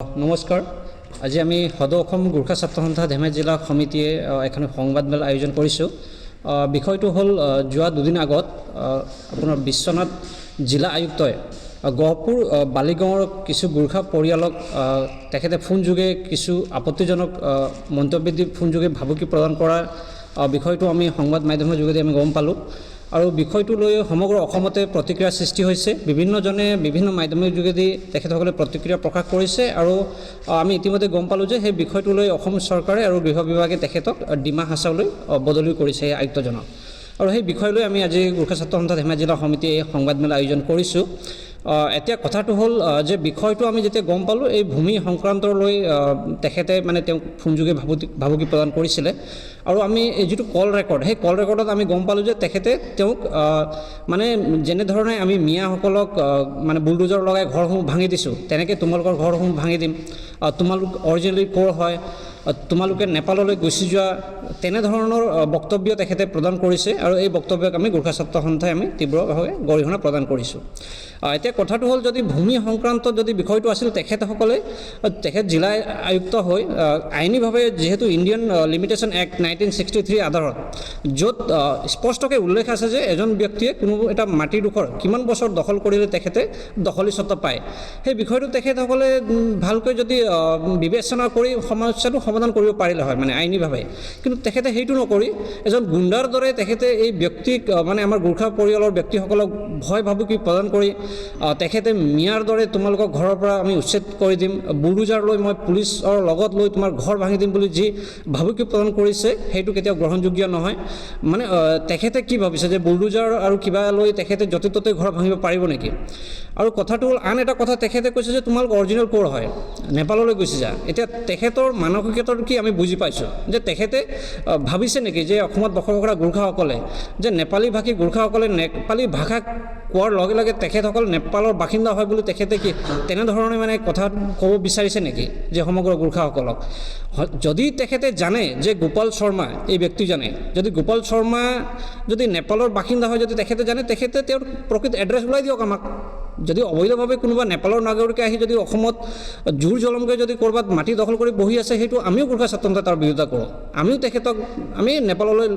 নমস্কাৰ। আজি আমি সদৌ অসম গোৰ্খা ছাত্ৰ সন্থা ধেমাজি জিলা সমিতিয়ে এখন সংবাদমেল আয়োজন কৰিছোঁ। বিষয়টো হ'ল যোৱা দুদিন আগত আপোনাৰ বিশ্বনাথ জিলা আয়ুক্তই গহপুৰ বালিগাঁৱৰ কিছু গোৰ্খা পৰিয়ালক তেখেতে ফোনযোগে কিছু আপত্তিজনক মন্তব্য দি ফোনযোগে ভাবুকি প্ৰদান কৰাৰ বিষয়টো আমি সংবাদ মাধ্যমৰ যোগেদি আমি গম পালোঁ। আৰু বিষয়টো লৈ সমগ্ৰ অসমতে প্ৰতিক্ৰিয়াৰ সৃষ্টি হৈছে। বিভিন্নজনে বিভিন্ন মাধ্যমৰ যোগেদি তেখেতসকলে প্ৰতিক্ৰিয়া প্ৰকাশ কৰিছে আৰু আমি ইতিমধ্যে গম পালোঁ যে সেই বিষয়টো লৈ অসম চৰকাৰে আৰু গৃহ বিভাগে তেখেতক ডিমা হাছাওলৈ বদলি কৰিছে এই আয়ুক্তজনক। আৰু সেই বিষয় লৈ আমি আজি গোৰ্খা ছাত্ৰ সন্থা ধেমাজি জিলা সমিতিয়ে এই সংবাদমেল আয়োজন কৰিছোঁ। এতিয়া কথাটো হ'ল যে বিষয়টো আমি যেতিয়া গম পালোঁ, এই ভূমি সংক্ৰান্তৰ লৈ তেখেতে মানে তেওঁক ফোনযোগে ভাবুকি প্ৰদান কৰিছিলে। আৰু আমি এই যিটো কল ৰেকৰ্ড, সেই কল ৰেকৰ্ডত আমি গম পালোঁ যে তেখেতে তেওঁক মানে যেনেধৰণে আমি মিয়াসকলক মানে বুলডোজাৰ লগাই ঘৰসমূহ ভাঙি দিছোঁ, তেনেকৈ তোমালোকৰ ঘৰসমূহ ভাঙি দিম, তোমালোক অৰিজিনেলি ক'ৰ হয়, তোমালোকে নেপাললৈ গুচি যোৱা, তেনেধৰণৰ বক্তব্য তেখেতে প্ৰদান কৰিছে। আৰু এই বক্তব্যক আমি গোৰ্খা ছাত্ৰ সন্থাই আমি তীব্ৰভাৱে গৰিহণা প্ৰদান কৰিছোঁ। এতিয়া কথাটো হ'ল, যদি ভূমি সংক্ৰান্তত যদি বিষয়টো আছিল, তেখেত জিলা আয়ুক্ত হৈ আইনীভাৱে যিহেতু ইণ্ডিয়ান লিমিটেশ্যন এক্ট 1963 আধাৰত য'ত স্পষ্টকৈ উল্লেখ আছে যে এজন ব্যক্তিয়ে কোনো এটা মাটিডোখৰ কিমান বছৰ দখল কৰিলে তেখেতে দখলী স্বত্ব পায়, সেই বিষয়টো তেখেতসকলে ভালকৈ যদি বিবেচনা কৰি সমস্যাটো সমাধান কৰিব পাৰিলে হয় মানে আইনীভাৱে। কিন্তু তেখেতে সেইটো নকৰি এজন গুণ্ডাৰ দৰে তেখেতে এই ব্যক্তিক মানে আমাৰ গোৰ্খা পৰিয়ালৰ ব্যক্তিসকলক ভয় ভাবুকি প্ৰদান কৰি তেখেতে মিয়াৰ দৰে তোমালোকৰ ঘৰৰ পৰা আমি উচ্ছেদ কৰি দিম, বুলডোজাৰ লৈ মই পুলিচৰ লগত লৈ তোমাৰ ঘৰ ভাঙি দিম বুলি যি ভাবুকি প্ৰদান কৰিছে, সেইটো কেতিয়াও গ্ৰহণযোগ্য নহয়। মানে তেখেতে কি ভাবিছে যে বুলডোজাৰ আৰু কিবা লৈ তেখেতে য'তে ত'তে ঘৰ ভাঙিব পাৰিব নেকি? আৰু কথাটো হ'ল, আন এটা কথা তেখেতে কৈছে যে তোমালোক অৰিজিনেল ক'ৰ হয়, নেপাললৈ গুচি যা। এতিয়া তেখেতৰ মানসিকতাটো কি আমি বুজি পাইছোঁ যে তেখেতে ভাবিছে নেকি যে অসমত বসবাস কৰা গোৰ্খাসকলে যে নেপালী ভাষী গোৰ্খাসকলে নেপালী ভাষা কোৱাৰ লগে লগে তেখেতসকল নেপালৰ বাসিন্দা হয় বুলি তেখেতে কি তেনেধৰণে মানে কথা ক'ব বিচাৰিছে নেকি যে সমগ্ৰ গোৰ্খাসকলক? যদি তেখেতে জানে যে গোপাল শৰ্মা এই ব্যক্তিজনে, যদি গোপাল শৰ্মা যদি নেপালৰ বাসিন্দা হয়, যদি তেখেতে জানে, তেখেতে তেওঁৰ প্ৰকৃত এড্ৰেছ ওলাই দিয়ক আমাক। যদি অবৈধভাৱে কোনোবা নেপালৰ নাগৰিকে আহি যদি অসমত জোৰ জলমকৈ যদি ক'ৰবাত মাটি দখল কৰি বহি আছে, সেইটো আমিও গোৰ্খা ছাত্ৰ সন্থাই তাৰ বিৰোধিতা কৰোঁ। আমিও তেখেতক আমি নেপাললৈ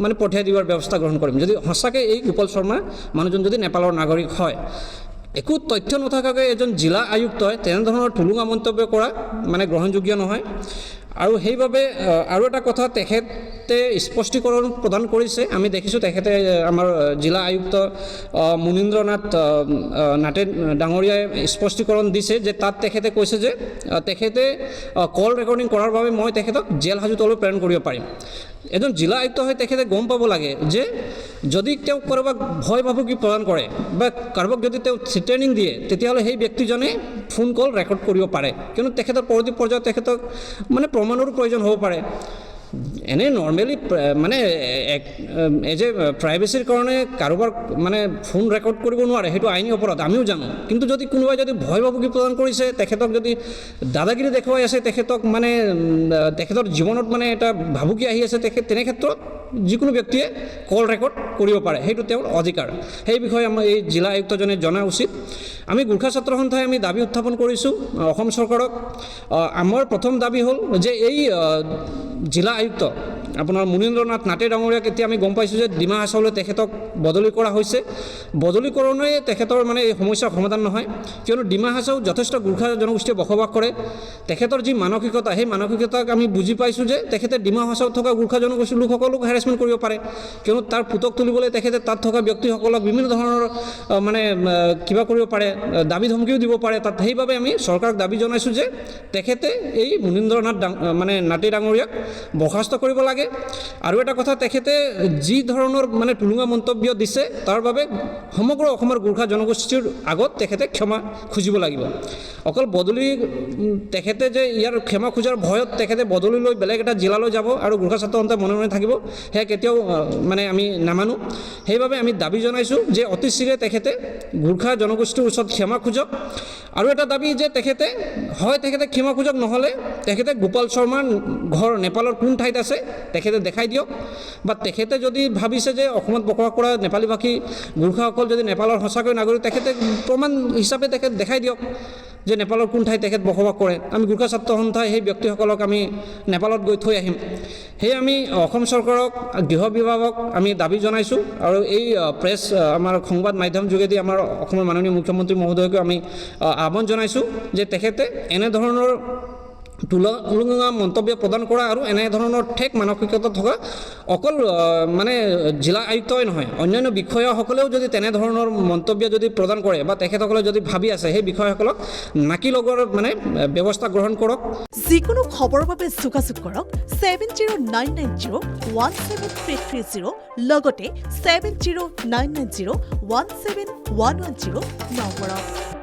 মানে পঠিয়াই দিয়াৰ ব্যৱস্থা গ্ৰহণ কৰিম যদি সঁচাকৈ এই গোপাল শৰ্মা মানুহজন যদি নেপালৰ নাগৰিক হয়। একো তথ্য নথকাকৈ এজন জিলা আয়ুক্তই তেনেধৰণৰ থুলুঙা মন্তব্য কৰা মানে গ্ৰহণযোগ্য নহয়। আৰু সেইবাবে আৰু এটা কথা তেখেতে স্পষ্টীকৰণ প্ৰদান কৰিছে। আমি দেখিছোঁ তেখেতে আমাৰ জিলা আয়ুক্ত মুনীন্দ্ৰ নাথে ডাঙৰীয়াই স্পষ্টীকৰণ দিছে যে তাত তেখেতে কৈছে যে তেখেতে কল ৰেকৰ্ডিং কৰাৰ বাবে মই তেখেতক জেল হাজোতলৈ প্ৰেৰণ কৰিব পাৰিম। এজন জিলা আয়ুক্ত হৈ তেখেতে গম পাব লাগে যে যদি তেওঁ কাৰোবাক ভয় ভাবুকি প্ৰদান কৰে বা কাৰোবাক যদি তেওঁ থ্ৰেটেনিং দিয়ে, তেতিয়াহ'লে সেই ব্যক্তিজনে ফোন কল ৰেকৰ্ড কৰিব পাৰে, কিয়নো তেখেতৰ পৰৱৰ্তী পৰ্যায়ত তেখেতক মানে প্ৰমাণৰো প্ৰয়োজন হ'ব পাৰে। এনে নৰ্মেলি মানে এজ এ প্ৰাইভেচিৰ কাৰণে কাৰোবাৰ মানে ফোন ৰেকৰ্ড কৰিব নোৱাৰে, সেইটো আইনী অপৰাধ, আমিও জানো। কিন্তু যদি কোনোবাই যদি ভয় ভাবুকি প্ৰদান কৰিছে, তেখেতক যদি দাদাগিৰি দেখুৱাই আছে, তেখেতক মানে তেখেতৰ জীৱনত মানে এটা ভাবুকি আহি আছে, তেনে ক্ষেত্ৰত যিকোনো ব্যক্তিয়ে কল ৰেকৰ্ড কৰিব পাৰে, সেইটো তেওঁৰ অধিকাৰ। সেই বিষয়ে আমাৰ এই জিলা আয়ুক্তজনে জনা উচিত। আমি গোৰ্খা ছাত্ৰ সন্থাই আমি দাবী উত্থাপন কৰিছোঁ অসম চৰকাৰক। আমাৰ প্ৰথম দাবী হ'ল যে এই জিলা আয়ুক্ত আপোনাৰ মুনীন্দ্ৰ নাথে ডাঙৰীয়াক এতিয়া আমি গম পাইছোঁ যে ডিমা হাছাওলৈ তেখেতক বদলি কৰা হৈছে। বদলীকৰণে তেখেতৰ মানে এই সমস্যাৰ সমাধান নহয়, কিয়নো ডিমা হাছাও যথেষ্ট গোৰ্খা জনগোষ্ঠীয়ে বসবাস কৰে। তেখেতৰ যি মানসিকতা, সেই মানসিকতাক আমি বুজি পাইছোঁ যে তেখেতে ডিমা হাছাওত থকা গোৰ্খা জনগোষ্ঠীৰ লোকসকলক হেৰেছমেণ্ট কৰিব পাৰে, কিয়নো তাৰ পুতক তুলিবলৈ তেখেতে তাত থকা ব্যক্তিসকলক বিভিন্ন ধৰণৰ মানে কিবা কৰিব পাৰে, দাবী ধমকিও দিব পাৰে তাত। সেইবাবে আমি চৰকাৰক দাবী জনাইছোঁ যে তেখেতে এই মুনীন্দ্ৰ নাথে ডাঙৰীয়াক বৰ্খাস্ত কৰিব লাগে। আৰু এটা কথা, তেখেতে যি ধৰণৰ মানে টুলুঙা মন্তব্য দিছে তাৰ বাবে সমগ্ৰ অসমৰ গোৰ্খা জনগোষ্ঠীৰ আগত তেখেতে ক্ষমা খুজিব লাগিব। অকল বদলি তেখেতে যে ইয়াৰ ক্ষমা খোজাৰ ভয়ত তেখেতে বদলি লৈ বেলেগ এটা জিলালৈ যাব আৰু গোৰ্খা ছাত্ৰ সন্থাই মনে মনে থাকিব, সেয়া কেতিয়াও মানে আমি নামানো। সেইবাবে আমি দাবী জনাইছোঁ যে অতি শীঘ্ৰে তেখেতে গোৰ্খা জনগোষ্ঠীৰ ওচৰত ক্ষমা খোজক। আৰু এটা দাবী যে তেখেতে ক্ষমা খোজক, নহ'লে তেখেতে গোপাল শৰ্মাৰ ঘৰ নেপালৰ কোন ঠাইত আছে তেখেতে দেখাই দিয়ক। বা তেখেতে যদি ভাবিছে যে অসমত বসবাস কৰা নেপালী ভাষী গোৰ্খাসকল যদি নেপালৰ সঁচাকৈ নাগৰিক, তেখেতে প্ৰমাণ হিচাপে তেখেতে দেখাই দিয়ক। যে নেপালৰ কোন ঠাইত তেখেত বসবাস কৰে আমি গোৰ্খা ছাত্ৰ সন্থাই সেই ব্যক্তিসকলক আমি নেপালত গৈ থৈ আহিম সেয়ে আমি অসম চৰকাৰক গৃহ বিভাগক আমি দাবী জনাইছোঁ আৰু এই প্ৰেছ আমাৰ সংবাদ মাধ্যম যোগেদি আমাৰ অসমৰ মাননীয় মুখ্যমন্ত্ৰী মহোদয়কো আমি আহ্বান জনাইছোঁ যে তেখেতে এনেধৰণৰ তুলনা মন্তব্য প্ৰদান কৰা আৰু এনেধৰণৰ ঠেক মানসিকতা থকা অকল মানে জিলা আয়ুক্তই নহয় অন্যান্য বিষয়াসকলেও যদি তেনেধৰণৰ মন্তব্য যদি প্ৰদান কৰে বা তেখেতসকলে যদি ভাবি আছে সেই বিষয়াসকলক নাকি লগৰ মানে ব্যৱস্থা গ্ৰহণ কৰক যিকোনো খবৰৰ বাবে যোগাযোগ কৰক 7099017330 লগতে 7099017110 নম্বৰত